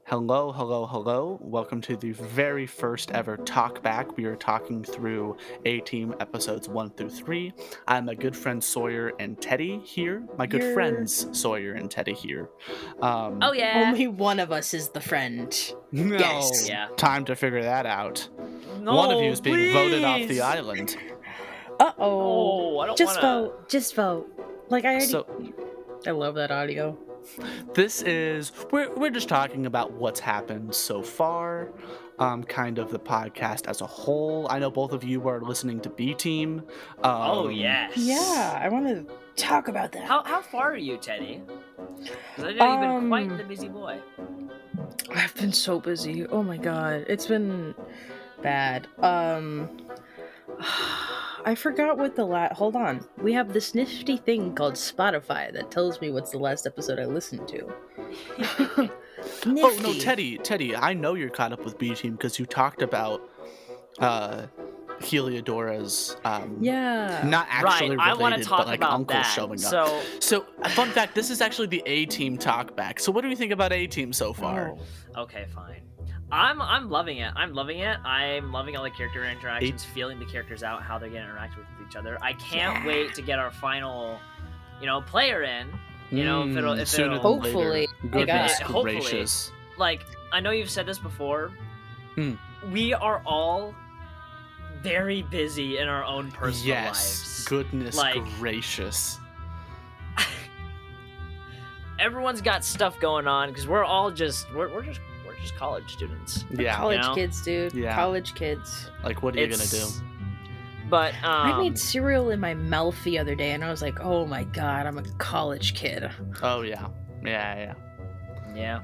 Hello, hello, hello. Welcome to the very first ever Talk Back. We are talking through A Team episodes 1 through 3. I'm my good friend Sawyer and Teddy here. My good You're friends Sawyer and Teddy here. Oh yeah. only one of us is the friend. No, Yes. Yeah. time to figure that out. No, One of you is being voted off the please. island. Uh-oh. No, I don't Just wanna. vote. Just vote. Like I already So I love that audio. this is we're just talking about what's happened so far, kind of the podcast as a whole. I know both of you are listening to B Team. Oh yes. Yeah, I want to talk about that. How far are you, Teddy? Because I know you've been quite the busy boy. I've been so busy. Oh my god. It's been bad. I forgot what hold on. We have this nifty thing called Spotify that tells me what's the last episode I listened to. Nifty. Oh no, Teddy, I know you're caught up with B Team because you talked about Heliodora's Yeah. not actually Right, I want to related, talk but like about uncle that. showing up. So, Fun fact, this is actually the A Team talk back. So what do you think about A Team so far? Oh. okay, fine. I'm loving it. I'm loving all the character interactions, feeling the characters out, how they're gonna interact with each other. I can't wait to get our final, player in. If Sooner it'll than Hopefully. later. My Goodness God. Hopefully. gracious. like I know you've said this before. Hmm. We are all very busy in our own personal Yes. lives. Goodness Like- gracious. Everyone's got stuff going on because we're all just we're just college students. Yeah. College You know? kids, dude. Yeah. College kids. Like what are you gonna do? It's- But I made cereal in my mouth the other day and I was like, oh my god, I'm a college kid. Oh yeah. Yeah. yeah.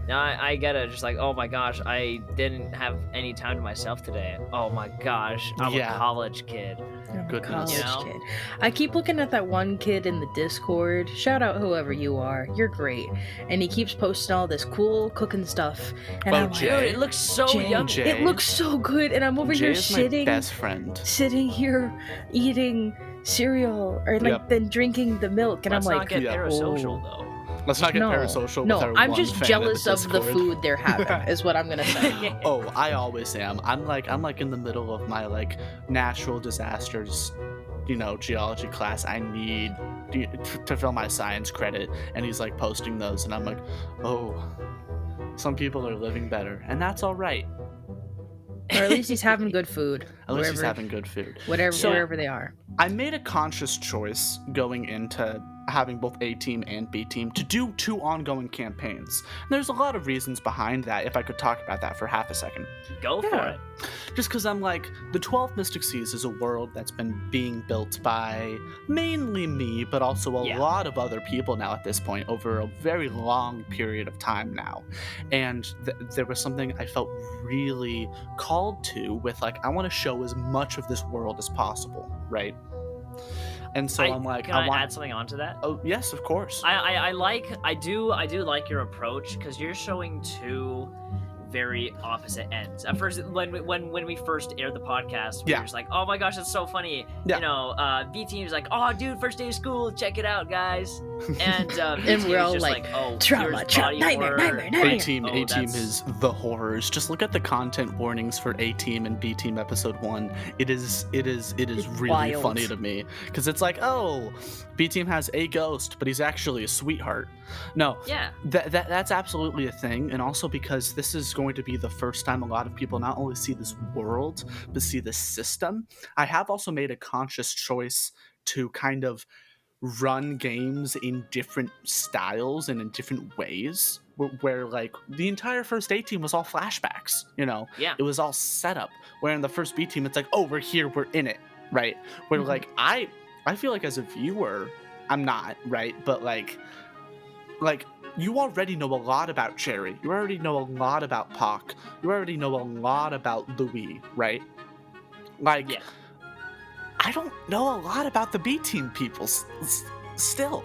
Now I gotta just like, oh my gosh, I didn't have any time to myself today. Oh my gosh, I'm Yeah. a college kid. I'm a Goodness. college You know? kid. I keep looking at that one kid in the Discord. Shout out whoever you are. You're great. And he keeps posting all this cool cooking stuff. And Oh, I'm Jay. like, Dude, it looks so Jay, yummy. Jay. it looks so good. And I'm over Jay here is my sitting best friend. here eating cereal or like Yep. then drinking the milk. And Let's I'm not like, get Yeah. parasocial Oh. though. Let's not get No. parasocial no, with our I'm one just fan in jealous the of the Discord. food they're having, is what I'm gonna say. Oh, I always am. I'm like in the middle of my like natural disasters, geology class. I need to fill my science credit, and he's like posting those, and I'm like, oh, some people are living better, and that's all right. Or at least he's having good food. At least he's wherever- having good food. whatever wherever they are. I made a conscious choice going into having both A Team and B Team to do 2 ongoing campaigns. And there's a lot of reasons behind that, if I could talk about that for half a second. Go for Yeah. it. Just because I'm like, the 12 Mystic Seas is a world that's been being built by mainly me, but also a Yeah. lot of other people now at this point over a very long period of time now. And there was something I felt really called to with, like, I want to show as much of this world as possible, right? And so I'm like, Can I add something onto that? Oh, yes, of course. I do like your approach because you're showing two very opposite ends. At first, when we first aired the podcast, we Yeah. were just like, oh my gosh, that's so funny. Yeah. B Team was like, oh dude, first day of school, check it out, guys. And B And Team we're was all just like, oh, trauma, here's trauma, body nightmare, horror. nightmare, nightmare. A-Team, Oh, A-Team that's- is the horrors. Just look at the content warnings for A-Team and B-Team episode 1. It is really wild. funny to me because it's like, oh, B-Team has a ghost, but he's actually a sweetheart. No, Yeah. that's absolutely a thing, and also because this is going to be the first time a lot of people not only see this world but see the system. I have also made a conscious choice to kind of run games in different styles and in different ways where like the entire first A Team was all flashbacks, Yeah. it was all set up, where in the first B Team it's like, oh, we're here, we're in it, right? Where Mhm. like I feel like as a viewer I'm not, right? But like you already know a lot about Cherry, you already know a lot about Pac, you already know a lot about Louis, right? Like, Yeah. I don't know a lot about the B Team people still,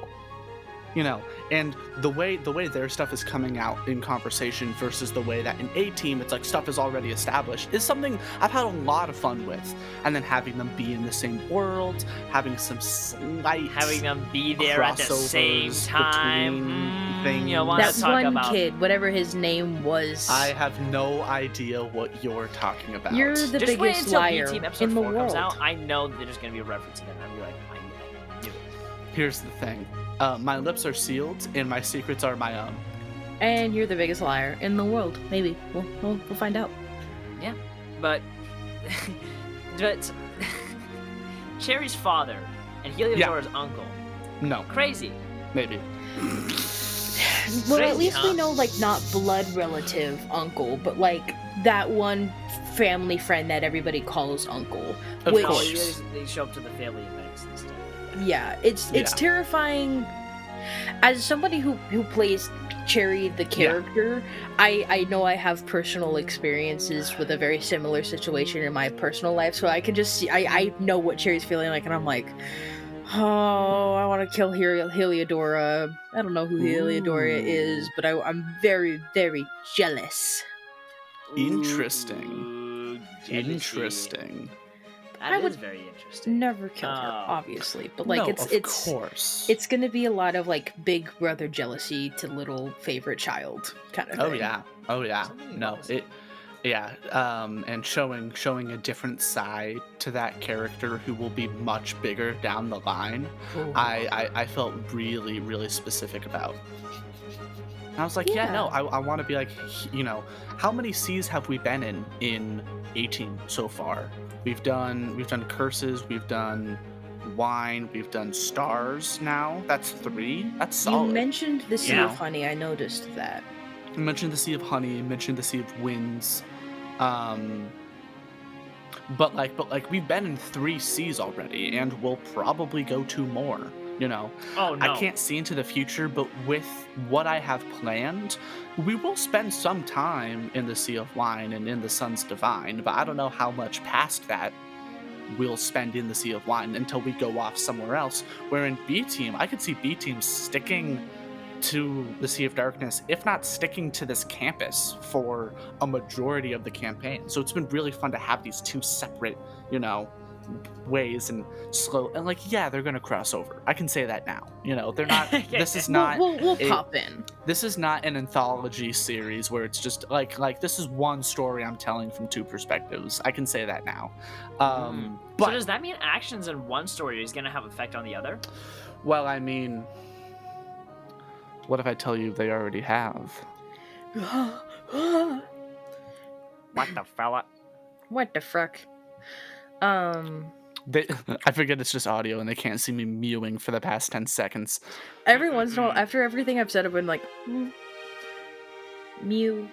and the way their stuff is coming out in conversation versus the way that in A Team it's like stuff is already established is something I've had a lot of fun with. And then having them be in the same world, having some slight having them be there at the same time. Things. You want That to talk one about kid, whatever his name was. I have no idea what you're talking about. You're the just wait biggest until liar B-Team episode in the 4 world. comes out. I know that there's gonna be a reference to them. I'm like, I knew it. Here's the thing. My lips are sealed and my secrets are my own. And you're the biggest liar in the world. Maybe we'll find out. Yeah, but Cherry's father and Heliodora's uncle. No, Crazy. maybe. Well, Crazy, at least huh? we know, like, not blood relative uncle, but like that one family friend that everybody calls uncle. Of which, course. They show up to the family events and stuff. yeah, it's Yeah. terrifying. As somebody who plays Cherry the character, I know I have personal experiences with a very similar situation in my personal life, so I can just see I know what Cherry's feeling like, and I'm like, oh, I want to kill Heliodora. I don't know who Heliodora is, but I'm very, very jealous. Interesting. Ooh, jealousy. Interesting. That I is would very interesting. Never kill her, obviously, but like No, it's of course. it's gonna be a lot of like big brother jealousy to little favorite child kind of thing. Oh yeah. Something No, else. and showing a different side to that character who will be much bigger down the line. Ooh. I felt really, really specific about. And I was like, yeah, no, I want to be like, how many C's have we been in 18 so far? We've done curses, we've done wine, we've done stars now. That's 3. That's solid. You mentioned the Sea Yeah. of Honey. I noticed that. You mentioned the Sea of Honey, you mentioned the Sea of Winds. But we've been in 3 Cs already, and we'll probably go 2 more. Oh no. I can't see into the future, but with what I have planned, we will spend some time in the Sea of Wine and in the Sun's Divine, but I don't know how much past that we'll spend in the Sea of Wine until we go off somewhere else. Where in B Team, I could see B Team sticking to the Sea of Darkness, if not sticking to this campus for a majority of the campaign. So it's been really fun to have these 2 separate, ways and slow, and they're gonna cross over. I can say that now. They're not. This is not. We'll pop in. This is not an anthology series where it's just like this is one story I'm telling from 2 perspectives. I can say that now. So But does that mean actions in one story is going to have effect on the other? well, I mean, what if I tell you they already have? What the fella? What the frick? I forget it's just audio and they can't see me mewing for the past 10 seconds. Every once in a while, after everything I've said, I've been like, mew,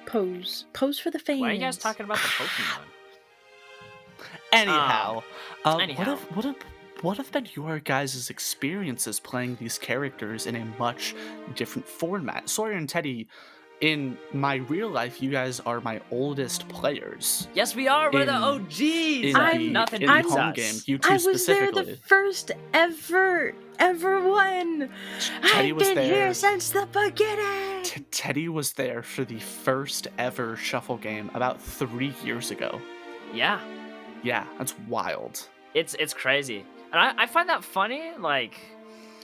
pose for the fans. Why are you guys talking about the Pokemon? Anyhow, anyhow. what have been your guys' experiences playing these characters in a much different format? Sawyer and Teddy, in my real life, you guys are my oldest players. Yes, we are. We're the In- OGs. In Nothing the, in the beats home us. game, you two I was there specifically. the first ever one. Teddy I've was been there. here since the beginning. Teddy was there for the first ever shuffle game about 3 years ago. Yeah, Yeah, that's wild. it's crazy, and I find that funny. Like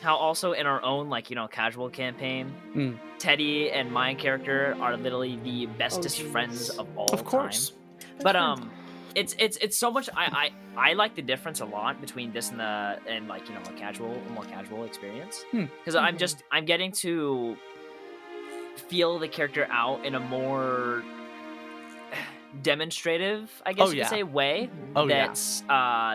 how also in our own casual campaign, Teddy and my character are literally the bestest jeez. friends of all Of course. time. But it's so much. I like the difference a lot between this and a more casual experience because I'm getting to feel the character out in a more demonstrative, I guess you could say, way. Oh, yeah. That's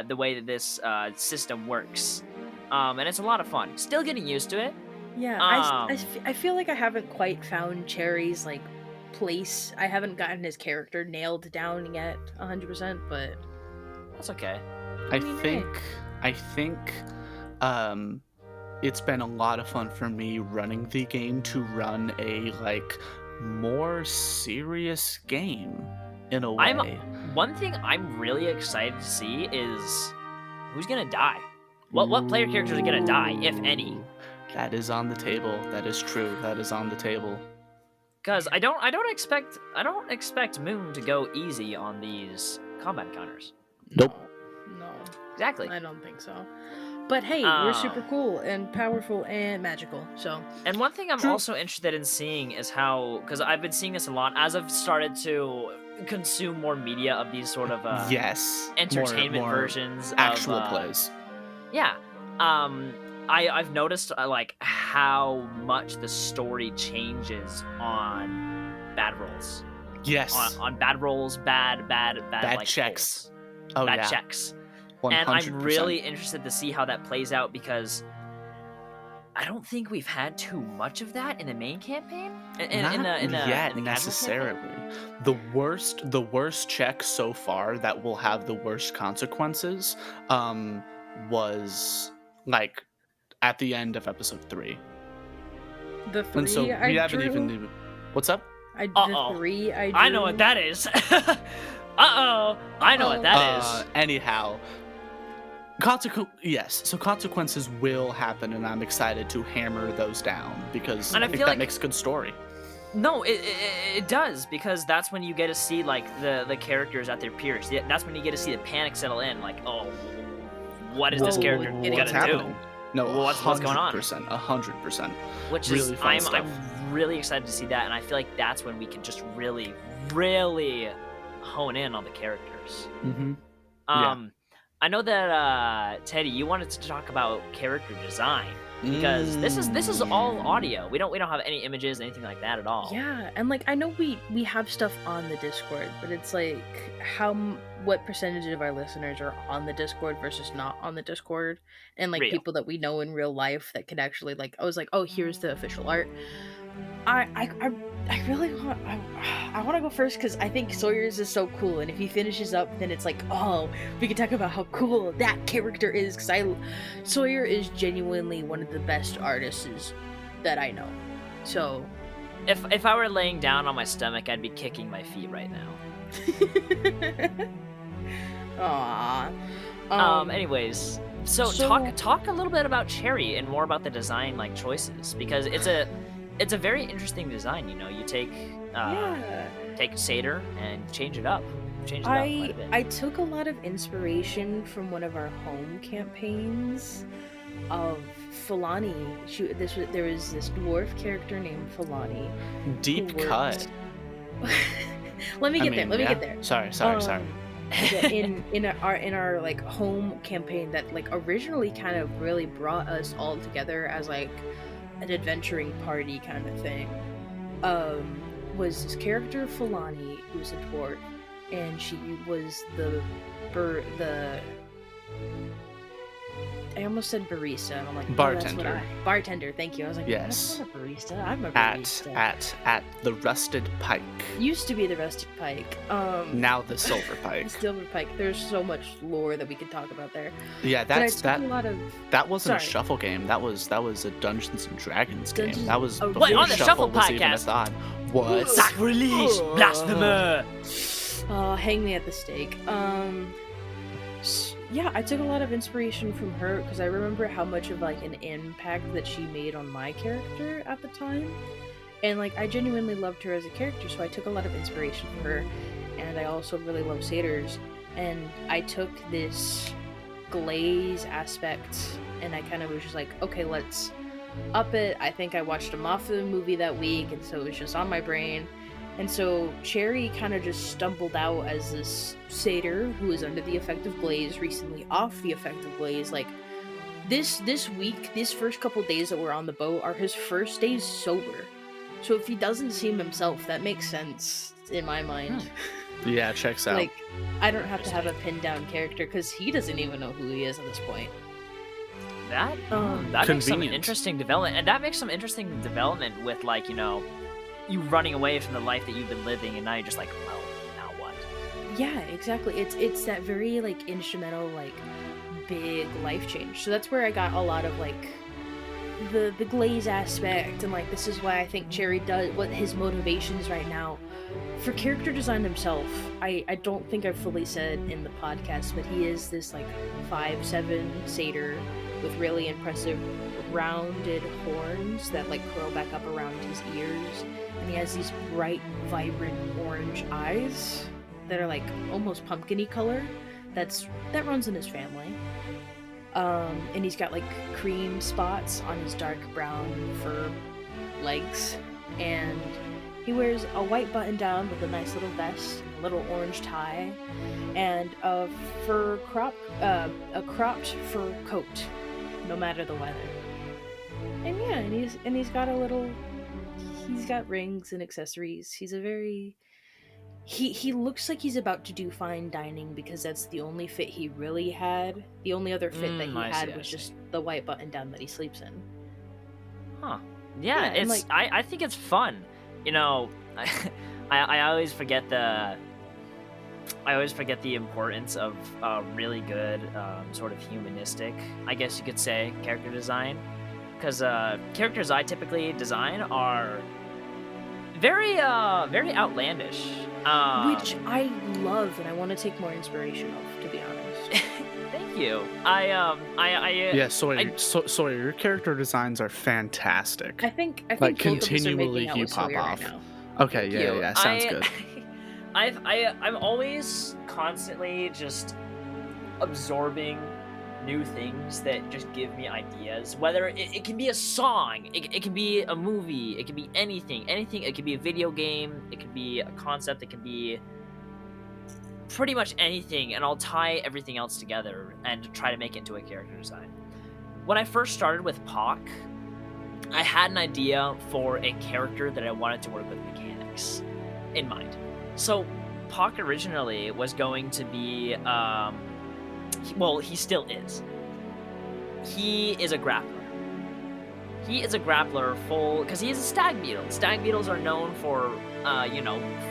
the way that this system works, and it's a lot of fun. Still getting used to it. Yeah, I feel like I haven't quite found Cherry's place. I haven't gotten his character nailed down yet 100%, but That's okay. I mean, think it's been a lot of fun for me running the game to run a more serious game in a way. One thing I'm really excited to see is who's gonna die. What player characters are gonna die, if any? That is on the table. That is true. That is on the table. Because I don't expect Moon to go easy on these combat encounters. Nope. No. Exactly. I don't think so. But hey, we're super cool and powerful and magical, so... And one thing I'm also interested in seeing is how... Because I've been seeing this a lot as I've started to consume more media of these sort of entertainment more versions actual of plays. Yeah. I've noticed like how much the story changes on bad rolls. Yes. On bad rolls, bad like checks. Rolls. Oh, bad yeah. checks. 100%. And I'm really interested to see how that plays out because I don't think we've had too much of that in the main campaign. Not necessarily. The worst check so far that will have the worst consequences was like at the end of episode 3. The 3 and so we haven't even what's up? The 3 I drew. I know what that is. I know what that is. Anyhow, so consequences will happen, and I'm excited to hammer those down because I think that makes a good story. No, it does, because that's when you get to see like the characters at their peers. That's when you get to see the panic settle in. Like, oh, what is this character gonna do? No, what's going on? 100%. Which really is fun stuff. I'm really excited to see that, and I feel like that's when we can just really, really hone in on the characters. Mm-hmm. I know that Teddy, you wanted to talk about character design because this is all audio. We don't have any images, anything like that at all. Yeah, and like I know we have stuff on the Discord, but it's like what percentage of our listeners are on the Discord versus not on the Discord, and like people that we know in real life that can actually like I was like, oh, here's the official art. I really want to go first because I think Sawyer's is so cool, and if he finishes up, then it's like, oh, we can talk about how cool that character is, because Sawyer is genuinely one of the best artists that I know. So, if I were laying down on my stomach, I'd be kicking my feet right now. Aww. Anyways, so talk a little bit about Cherry and more about the design like choices, because it's a very interesting design. You know, you take Satyr and change it up. Quite a bit. I took a lot of inspiration from one of our home campaigns of Fulani. There was this dwarf character named Fulani. Deep cut. Let me get there. Sorry. in our like home campaign that like originally kind of really brought us all together as like an adventuring party kind of thing, was this character Fulani, who was a dwarf, and she was the I almost said barista, and I'm like, bartender. Bartender, thank you. I was like, yes, that's not a barista. I'm a barista. At the Rusted Pike. Used to be the Rusted Pike. Now the Silver Pike. Silver Pike. There's so much lore that we could talk about there. Yeah, that wasn't a shuffle game. That was a Dungeons and Dragons game. That was before on the Shuffle was even a podcast. thought. What? Sacrilege, blasphemer. Hang me at the stake. Yeah, I took a lot of inspiration from her because I remember how much of like an impact that she made on my character at the time, and like I genuinely loved her as a character, so I took a lot of inspiration from her. And I also really love satyrs, and I took this glaze aspect and I kind of was just like, okay, let's up it. I think I watched a Mothra movie that week, and so it was just on my brain. And so Cherry kind of just stumbled out as this satyr who is under the effect of glaze, recently off the effect of glaze. Like this week, these first couple days that we're on the boat are his first days sober. So if he doesn't seem himself, that makes sense in my mind. Yeah, checks out. Like, I don't have to have a pinned down character because he doesn't even know who he is at this point. That makes some interesting development, and that makes some interesting development with, like, you know, you running away from the life that you've been living, and now you're just like, well, now what? Yeah, exactly. It's that very like instrumental, like big life change. So that's where I got a lot of like the glaze aspect, and like this is why I think Cherry does what his motivations right now. For character design himself, I don't think I've fully said in the podcast, but he is this like 5'7" satyr with really impressive rounded horns that like curl back up around his ears, and he has these bright, vibrant orange eyes that are like almost pumpkin-y color. That runs in his family. And he's got like cream spots on his dark brown fur legs, and he wears a white button down with a nice little vest, a little orange tie, and a cropped fur coat, no matter the weather. And yeah, he's got rings and accessories. He's a very he looks like he's about to do fine dining because that's the only fit he really had. The only other fit that he had was just the white button down that he sleeps in. Huh. Yeah, it's like, I think it's fun. You know, I always forget the importance of really good sort of humanistic, I guess you could say, character design. Because characters I typically design are very outlandish. Which I love and I want to take more inspiration of, to be honest. Thank you. Sawyer, your character designs are fantastic. I think like continually you pop off. Right now. Okay, yeah, sounds good. I'm always constantly just absorbing new things that just give me ideas. Whether it can be a song, it can be a movie, it can be anything. It can be a video game, it can be a concept, it can be pretty much anything, and I'll tie everything else together and try to make it into a character design. When I first started with Pac, I had an idea for a character that I wanted to work with mechanics in mind. So Pac originally was going to be well, he still is. He is a grappler. Because he is a stag beetle. Stag beetles are known for,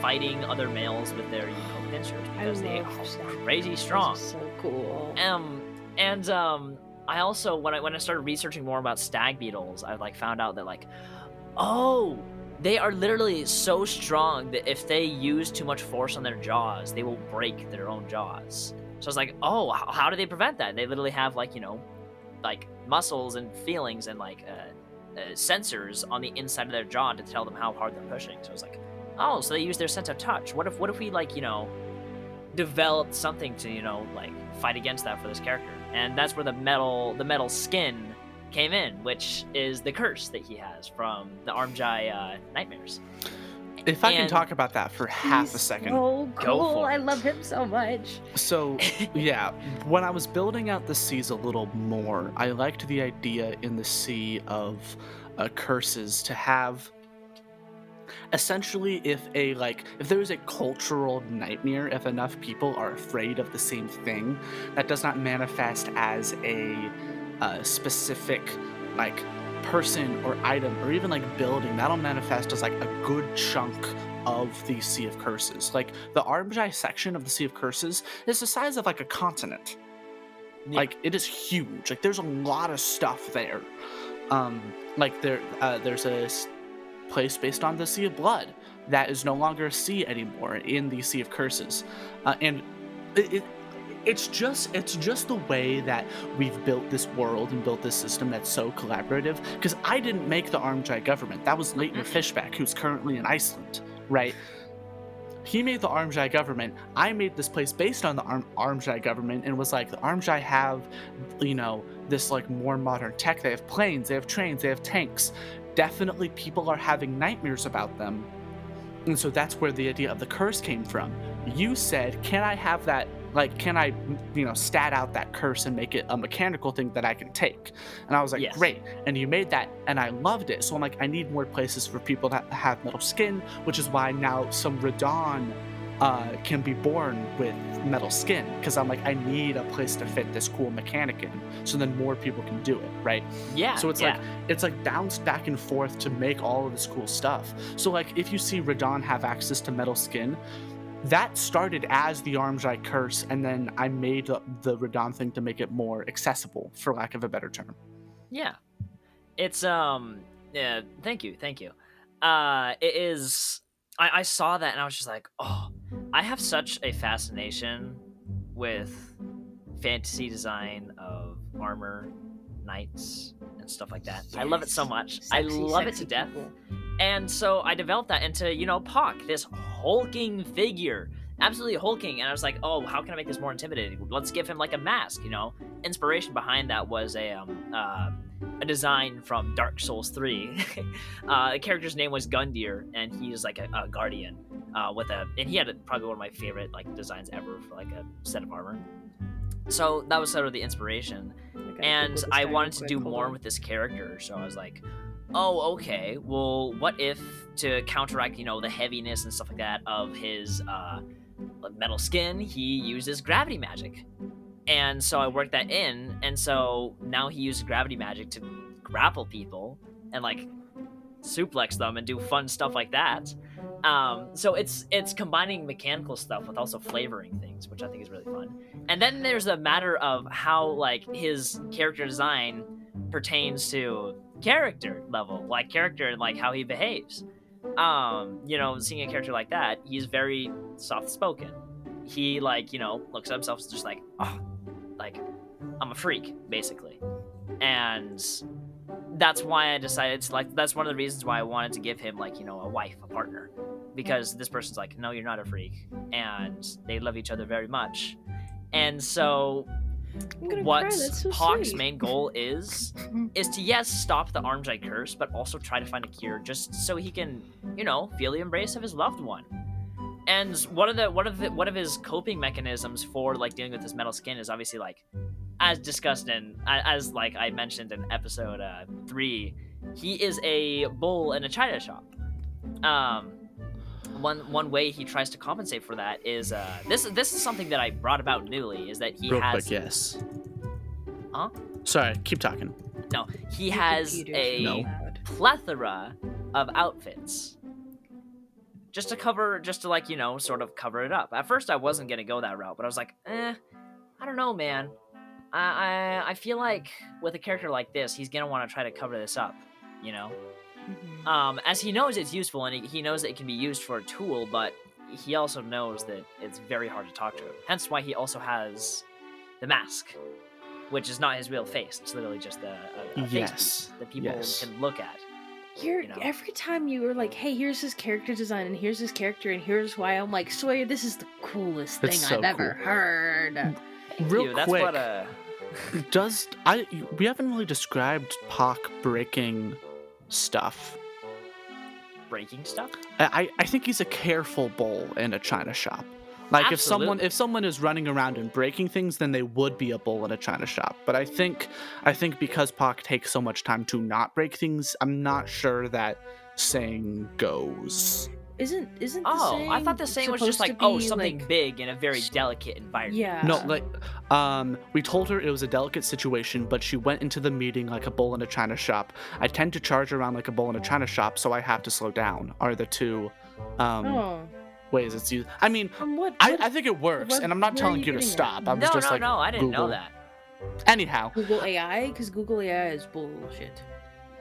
fighting other males with their, pincers because they are crazy strong. So cool. I also, when I started researching more about stag beetles, I found out that they are literally so strong that if they use too much force on their jaws, they will break their own jaws. So I was like, oh, how do they prevent that? They literally have muscles and feelings and sensors on the inside of their jaw to tell them how hard they're pushing. So I was like, oh, so they use their sense of touch. What if we developed something to fight against that for this character? And that's where the metal skin came in, which is the curse that he has from the Armjai nightmares. If I can talk about that for half a second. So cool. Go for it. I love him so much. So, yeah, when I was building out the seas a little more, I liked the idea in the sea of curses to have essentially if there is a cultural nightmare, if enough people are afraid of the same thing, that does not manifest as a specific person or item or even building, that'll manifest as a good chunk of the Sea of Curses. The Armjai section of the Sea of Curses is the size of a continent. Yeah. It is huge. There's a lot of stuff there. There's a place based on the Sea of Blood that is no longer a sea anymore in the Sea of Curses, and it's just the way that we've built this world and built this system that's so collaborative. Because I didn't make the Armjai government. That was Leitner Fishback, who's currently in Iceland, right? He made the Armjai government. I made this place based on the Armjai government, and was the Armjai have, this more modern tech. They have planes, they have trains, they have tanks. Definitely people are having nightmares about them. And so that's where the idea of the curse came from. You said, can I have that? Can I, stat out that curse and make it a mechanical thing that I can take? And I was like, yes. Great. And you made that, and I loved it. So I'm I need more places for people that have metal skin, which is why now some Radon can be born with metal skin. Because I'm I need a place to fit this cool mechanic in, so then more people can do it, right? Yeah. So it's it's bounced back and forth to make all of this cool stuff. So if you see Radon have access to metal skin, that started as the Armjai curse, and then I made the Radon thing to make it more accessible, for lack of a better term. Yeah. It's yeah, thank you, thank you. It is. I saw that and I was just like, oh, I have such a fascination with fantasy design of armor, knights, and stuff like that. I love it so Yes. much. I Sexy, love it to sexy death. people. And so I developed that into, Puck, this hulking figure, absolutely hulking. And I was like, oh, how can I make this more intimidating? Let's give him like a mask. Inspiration behind that was a design from Dark Souls 3. The character's name was Gundyr, and he's like a guardian and he had probably one of my favorite like designs ever for like a set of armor. So that was sort of the inspiration, and I wanted to do more with this character. So I was like, oh, okay, well, what if to counteract, the heaviness and stuff like that of his metal skin, he uses gravity magic. And so I worked that in, and so now he uses gravity magic to grapple people and like suplex them and do fun stuff like that. So it's combining mechanical stuff with also flavoring things, which I think is really fun. And then there's a matter of how like his character design pertains to character level, like character and like how he behaves. Seeing a character like that, he's very soft spoken. He like, looks at himself as just like, oh, like I'm a freak, basically. And that's why I decided to like that's one of the reasons why I wanted to give him like, a wife, a partner. Because this person's like, no, you're not a freak. And they love each other very much. And so what Pog's main goal is to yes, stop the Armside curse, but also try to find a cure just so he can, feel the embrace of his loved one. And one of his coping mechanisms for like dealing with his metal skin is obviously like, as discussed in as like I mentioned in episode 3, he is a bull in a china shop. One way he tries to compensate for that is this is something that I brought about newly, is that he Real has quick, yes. Huh? Sorry, keep talking. No, he has a plethora of outfits. Just to like, sort of cover it up. At first I wasn't gonna go that route, but I was like, I don't know, man. I feel like with a character like this, he's gonna want to try to cover this up, as he knows it's useful and he knows that it can be used for a tool, but he also knows that it's very hard to talk to him. Hence why he also has the mask, which is not his real face. It's literally just a face that people can look at. Every time you were like, hey, here's his character design and here's his character and here's why, I'm like, Sawyer, this is the coolest thing I've ever heard. Real quick, we haven't really described Pac breaking stuff. Breaking stuff? I think he's a careful bull in a china shop. Like Absolutely. if someone is running around and breaking things, then they would be a bull in a china shop. But I think because Pac takes so much time to not break things, I'm not sure that saying goes. Isn't the saying I thought the saying was just like, something like, big in a very delicate environment. Yeah. No, like, we told her it was a delicate situation, but she went into the meeting like a bull in a china shop. I tend to charge around like a bull in a china shop, so I have to slow down. Are the two ways it's used? I mean, I think it works, and I'm not telling you to stop. I was just like, no, I didn't Google. know that. Anyhow, Google AI, because Google AI is bullshit.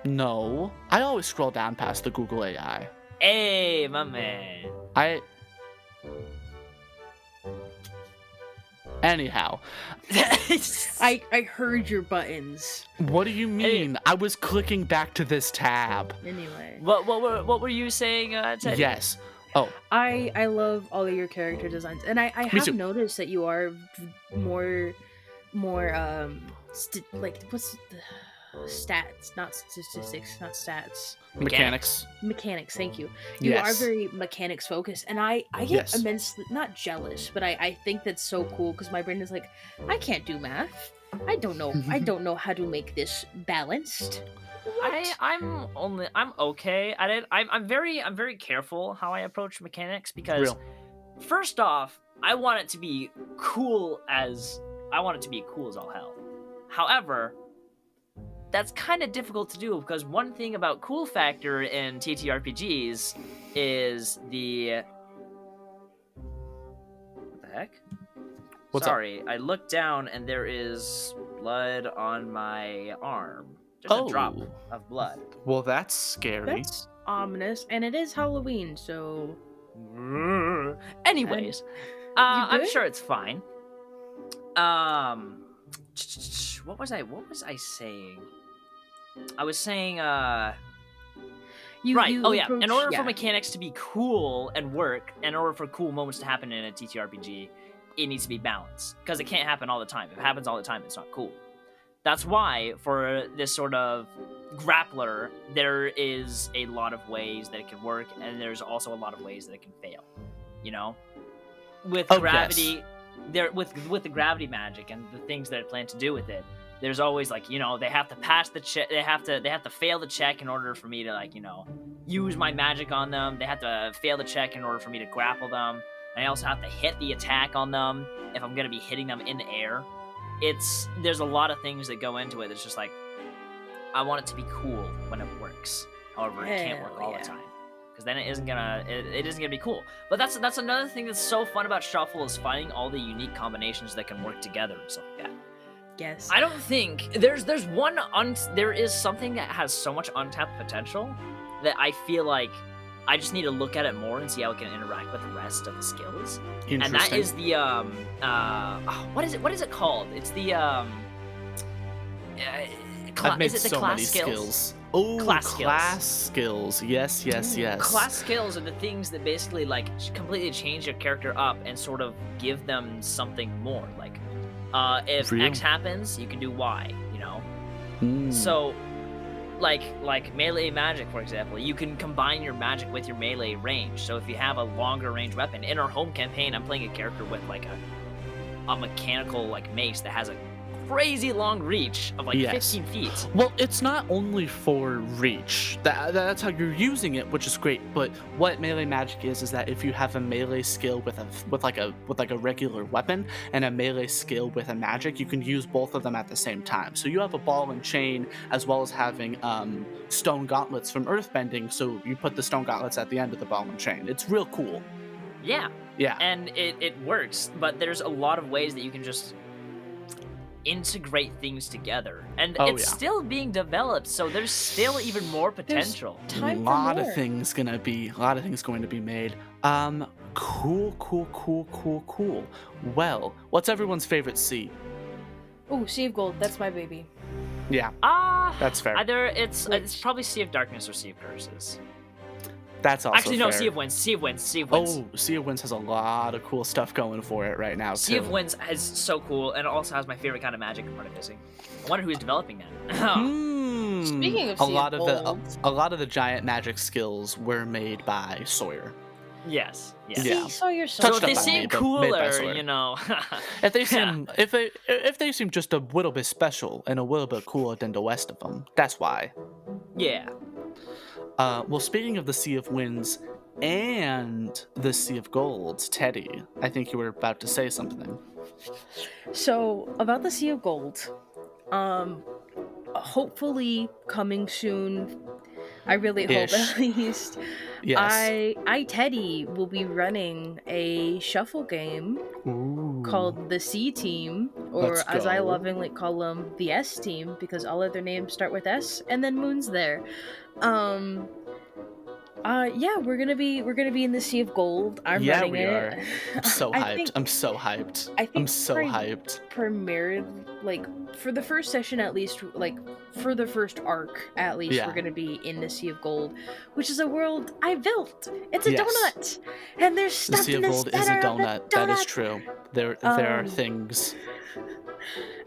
No, I always scroll down past the Google AI. Hey, my man. Anyhow. I heard your buttons. What do you mean? I was clicking back to this tab. Anyway. What were you saying, Teddy? Yes. Oh. I love all of your character designs. And I have noticed that you are more like, what's the stats, not statistics, not stats. Mechanics, thank you. You are very mechanics focused, and I get immensely, not jealous, but I think that's so cool, because my brain is like, I can't do math. I don't know how to make this balanced. I'm okay at it. I'm very careful how I approach mechanics, because first off, I want it to be cool as all hell. However, that's kind of difficult to do, because one thing about cool factor in TTRPGs is the... What the heck? What's Sorry, I looked down and there is blood on my arm. Just a drop Oh, of blood. well, that's scary. That's ominous, and it is Halloween, so. Anyways, I'm good? sure it's fine. What was I saying? I was saying right. Oh yeah. In order for mechanics to be cool and work, in order for cool moments to happen in a TTRPG, it needs to be balanced because it can't happen all the time. If it happens all the time, it's not cool. That's why for this sort of grappler, there is a lot of ways that it can work, and there's also a lot of ways that it can fail. You know, with gravity, there with the gravity magic and the things that I plan to do with it. There's always like, you know, they have to pass the check. They have to fail the check in order for me to, like, you know, use my magic on them. They have to fail the check in order for me to grapple them. And I also have to hit the attack on them if I'm gonna be hitting them in the air. There's a lot of things that go into it. It's just like, I want it to be cool when it works. However, it can't work all the time, because then it isn't gonna be cool. But that's another thing that's so fun about Shuffle, is finding all the unique combinations that can work together and stuff like that. Yes. I don't think there is something that has so much untapped potential that I feel like I just need to look at it more and see how it can interact with the rest of the skills. And that is the what is it called? It's the I've made is it the so class many skills? Oh, Class skills. Yes. Class skills are the things that basically like completely change your character up and sort of give them something more. Like, if X happens, you can do Y. You know. So, like melee magic, for example, you can combine your magic with your melee range. So if you have a longer range weapon, in our home campaign, I'm playing a character with like a mechanical like mace that has a crazy long reach of like 15 feet. Well, it's not only for reach. That's how you're using it, which is great. But what melee magic is that if you have a melee skill with a regular weapon and a melee skill with a magic, you can use both of them at the same time. So you have a ball and chain as well as having stone gauntlets from earthbending. So you put the stone gauntlets at the end of the ball and chain. It's real cool. Yeah. And it works, but there's a lot of ways that you can just integrate things together, and it's still being developed, so there's still even more potential. A lot of things going to be made. Cool. Well, what's everyone's favorite sea? Oh, Sea of Gold. That's my baby. Yeah. That's fair. Either it's probably Sea of Darkness or Sea of Curses. That's also actually no. fair. Sea of Winds. Oh, Sea of Winds has a lot of cool stuff going for it right now. Sea of Winds is so cool, and it also has my favorite kind of magic artificing. I wonder who's developing that. Speaking of Sea of Gold, a lot of the giant magic skills were made by Sawyer. Yes. Yeah. Sawyer. So if they seem cooler, you know. if they seem just a little bit special and a little bit cooler than the rest of them, that's why. Yeah. Well, speaking of the Sea of Winds and the Sea of Gold, Teddy, I think you were about to say something. So, about the Sea of Gold, hopefully coming soon, I really hope at least, yes. I, Teddy, will be running a shuffle game called the C Team, or as I lovingly call them, the S Team, because all of their names start with S, and then Moon's there. Yeah, we're gonna be in the Sea of Gold. I'm running it. Are. I'm so hyped. I'm so hyped. I'm so hyped. Primarily, like, for the first session at least, like, for the first arc at least, we're gonna be in the Sea of Gold, which is a world I built. It's a donut, and there's stuff in the Sea of Gold is a donut. That is true. There are things.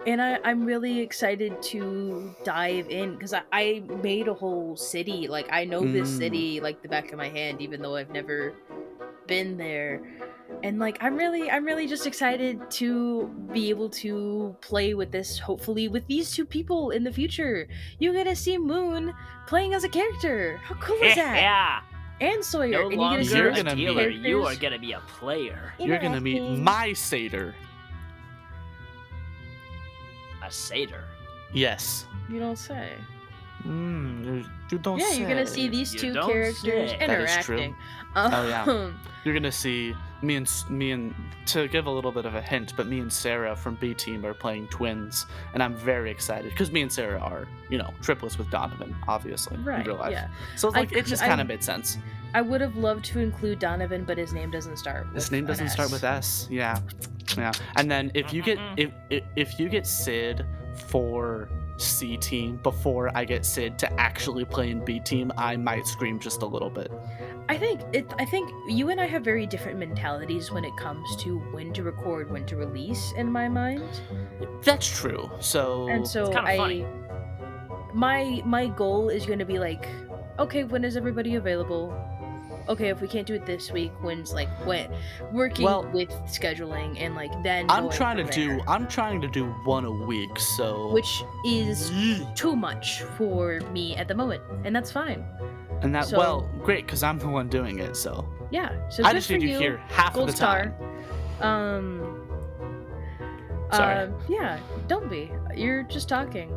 And I'm really excited to dive in, because I made a whole city. Like, I know this city like the back of my hand, even though I've never been there. And like, I'm really just excited to be able to play with this, hopefully with these two people in the future. You're gonna see Moon playing as a character. How cool is that? Yeah. And Sawyer. No and longer you're a dealer. You are gonna be a player. You're gonna meet my satyr. A satyr? Yes. You don't say. You don't Yeah, say. you're gonna see these You two don't characters say. That is true. interacting. Oh, yeah. Um, You're gonna see me and to give a little bit of a hint, but me and Sarah from B Team are playing twins, and I'm very excited because me and Sarah are, triplets with Donovan, obviously, in right, real life. yeah. So it's I- like it just I- kind of made sense. I would have loved to include Donovan, but his name doesn't start with His name doesn't an start S. with S. Yeah. And then if you get if you get Sid for C Team before I get Sid to actually play in B Team, I might scream just a little bit. I think you and I have very different mentalities when it comes to when to record, when to release. In my mind, That's true. So and so It's kinda funny. my goal is going to be like, okay, when is everybody available? Okay, if we can't do it this week, when working Well, with scheduling and like then I'm going trying to from do there, I'm trying to do one a week. So which is too much for me at the moment, and that's fine. and that so- great because I'm the one doing it. So Yeah, so I good just for need you. you here half Gold of the time. star. Sorry. Yeah, don't be. You're just talking.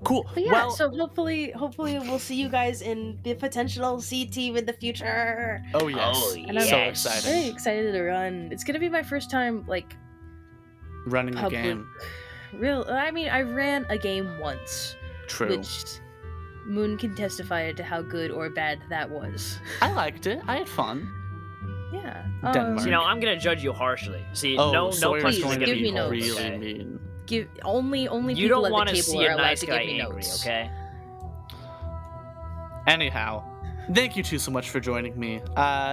Cool. But yeah, Well, so hopefully we'll see you guys in the potential C team in the future. oh yes, Oh, And I'm so yes. very excited. excited to run. It's gonna be my first time like Running the public. game. I mean, I ran a game once, True. which Moon can testify to how good or bad that was. I liked it. I had fun. Yeah. Denmark. So, I'm gonna judge you harshly. See, Oh, no Sawyer's punches going are to gonna give be me notes. really okay? mean. Give only You people don't at want the to table see are a allowed nice to guy give me angry, notes. okay? Anyhow, thank you two so much for joining me.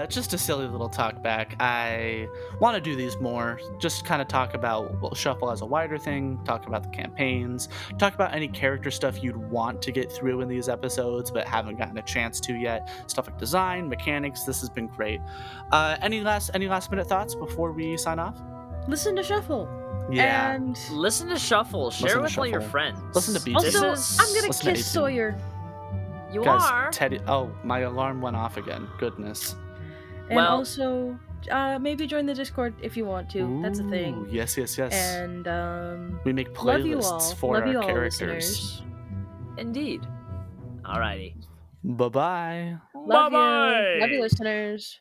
Just a silly little talk back. I want to do these more. Just kind of talk about Shuffle as a wider thing, talk about the campaigns, talk about any character stuff you'd want to get through in these episodes but haven't gotten a chance to yet. Stuff like design, mechanics. This has been great. Any last minute thoughts before we sign off? Listen to Shuffle. Yeah. And Listen to Shuffle. Share Listen it to with all your Shuffle. friends. Listen to Beats. also, This is- I'm gonna Listen to kiss 18. Sawyer. You Guys, are. Teddy. Oh, my alarm went off again. Goodness. And Well- also, maybe join the Discord if you want to. That's a Ooh, thing. Yes. And We make love you playlists all. for Love our you all, characters. listeners. Indeed. Alrighty. Bye bye. Love Bye-bye. you. Love you, listeners.